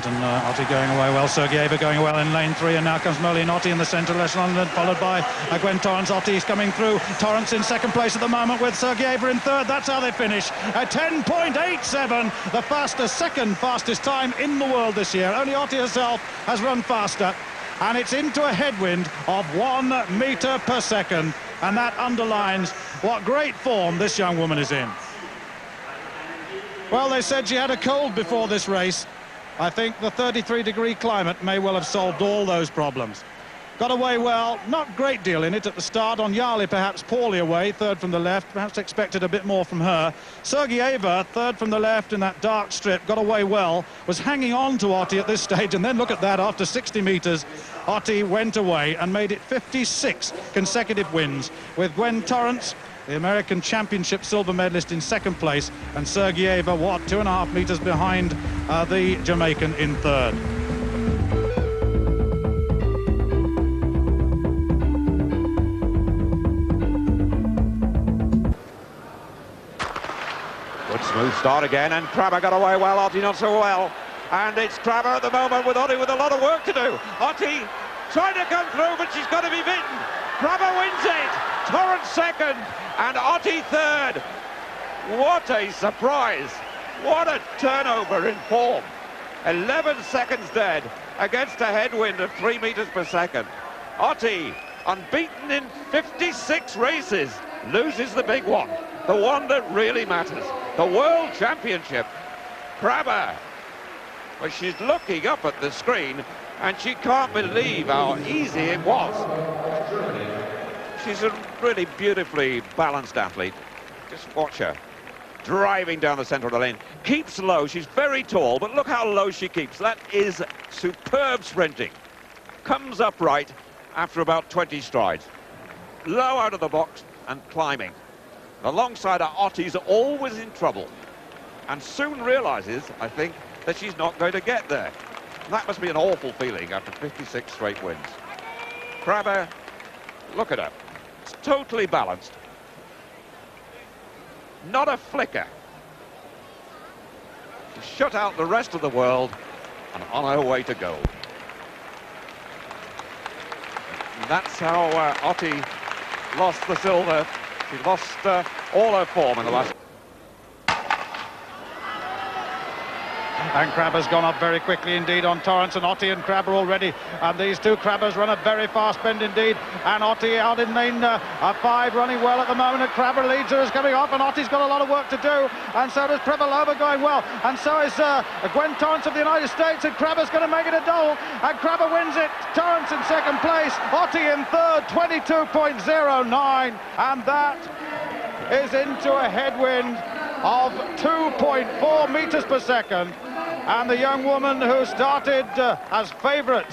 start, and Ottey going away well. Zurhc going well in lane 3, and now comes Ottey in the centre, West London, followed by Torrence. Ottey's coming through. Torrence in second place at the moment with Zurhc in third. That's how they finish. A 10.87, the fastest, second fastest time in the world this year. Only Ottey herself has run faster, and it's into a headwind of 1 metre per second, and that underlines what great form this young woman is in. Well, they said she had a cold before this race. I think the 33-degree climate may well have solved all those problems. Got away well, not great deal in it at the start. On Yarley perhaps poorly away, third from the left, perhaps expected a bit more from her. Zurhc, third from the left in that dark strip, got away well, was hanging on to Ottey at this stage, and then look at that, after 60 metres, Ottey went away and made it 56 consecutive wins, with Torrence, the American Championship silver medalist, in second place, and Zurhc, 2.5 metres behind the Jamaican in third. Good smooth start again, and Krabbe got away well, Ottey not so well. And it's Krabbe at the moment with Ottey with a lot of work to do. Ottey trying to come through, but she's got to be beaten. Krabbe wins it, Torrence second, and Ottey third. What a surprise. What a turnover in form. 11 seconds dead against a headwind of 3 metres per second. Ottey, unbeaten in 56 races, loses the big one. The one that really matters. The World Championship. Krabbe. Well, she's looking up at the screen and she can't believe how easy it was. She's a really beautifully balanced athlete. Just watch her driving down the centre of the lane. Keeps low, she's very tall, but look how low she keeps. That is superb sprinting. Comes upright after about 20 strides. Low out of the box and climbing. Alongside her, Ottey's always in trouble and soon realises, I think, that she's not going to get there. That must be an awful feeling after 56 straight wins. Krabbe, look at her. It's totally balanced. Not a flicker. She shut out the rest of the world and on her way to gold. And that's how Ottey lost the silver. She lost all her form in the last. And Krabbe's gone up very quickly indeed on Torrence, and Ottey and Krabbe already. And these two Krabbes run a very fast bend indeed. And Ottey out in lane 5, running well at the moment. And Krabbe leads her, is coming off, and Ottey's got a lot of work to do. And so does Privalova, going well. And so is Torrence of the United States. And Krabbe's going to make it a double. And Krabbe wins it. Torrence in second place. Ottey in third, 22.09. And that is into a headwind of 2.4 metres per second. And the young woman who started as favourite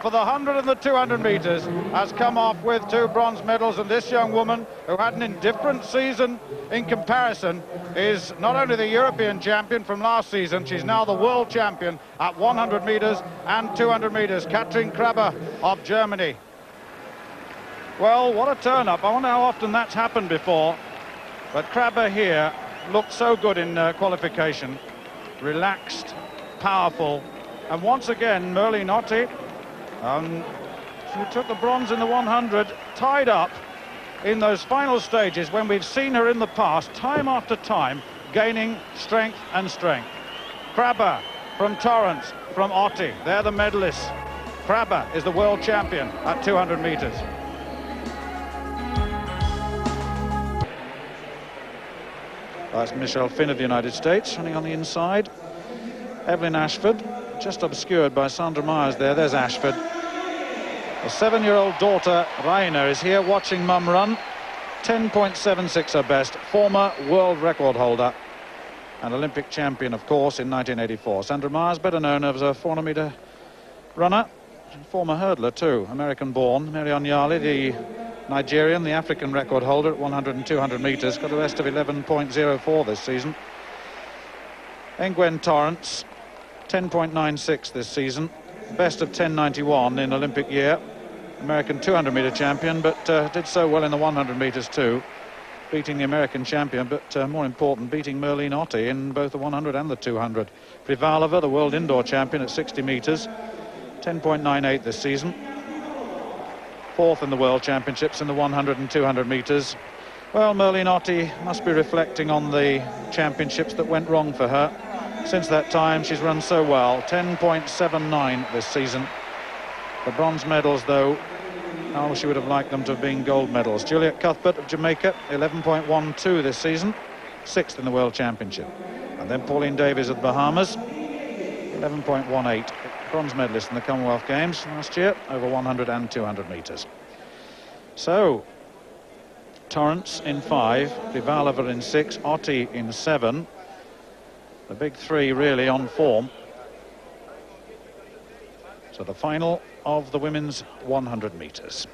for the 100 and the 200 metres has come off with 2 bronze medals. And this young woman, who had an indifferent season in comparison, is not only the European champion from last season, she's now the world champion at 100 metres and 200 metres. Katrin Krabbe of Germany. Well, what a turn-up. I wonder how often that's happened before. But Krabbe here looked so good in qualification. Relaxed, powerful, and once again Ottey, who took the bronze in the 100, tied up in those final stages when we've seen her in the past, time after time, gaining strength and strength. Krabbe from Torrence, from Ottey, they're the medalists. Krabbe is the world champion at 200 metres. That's Michelle Finn of the United States, running on the inside. Evelyn Ashford, just obscured by Sandra Myers there. There's Ashford. A 7-year-old daughter, Rainer, is here watching mum run. 10.76 her best. Former world record holder and Olympic champion, of course, in 1984. Sandra Myers, better known as a 400-metre runner. Former hurdler, too. American-born. Marion Yarley, the Nigerian, the African record holder at 100 and 200 metres, got a best of 11.04 this season. Torrence, 10.96 this season, best of 10.91 in Olympic year. American 200-metre champion, but did so well in the 100 metres too. beating the American champion, but more important, beating Merlene Ottey in both the 100 and the 200. Privalova, the world indoor champion at 60 metres, 10.98 this season. Fourth in the World Championships in the 100 and 200 metres. Well, Merlene Ottey must be reflecting on the championships that went wrong for her. Since that time, she's run so well, 10.79 this season. The bronze medals, though, oh, she would have liked them to have been gold medals. Juliet Cuthbert of Jamaica, 11.12 this season, 6th in the World Championship. And then Pauline Davies of the Bahamas, 11.18, bronze medalist in the Commonwealth Games last year, over 100 and 200 metres. So, Torrence in 5, Privalova in 6, Ottey in 7. The big three really on form. So the final of the women's 100 metres.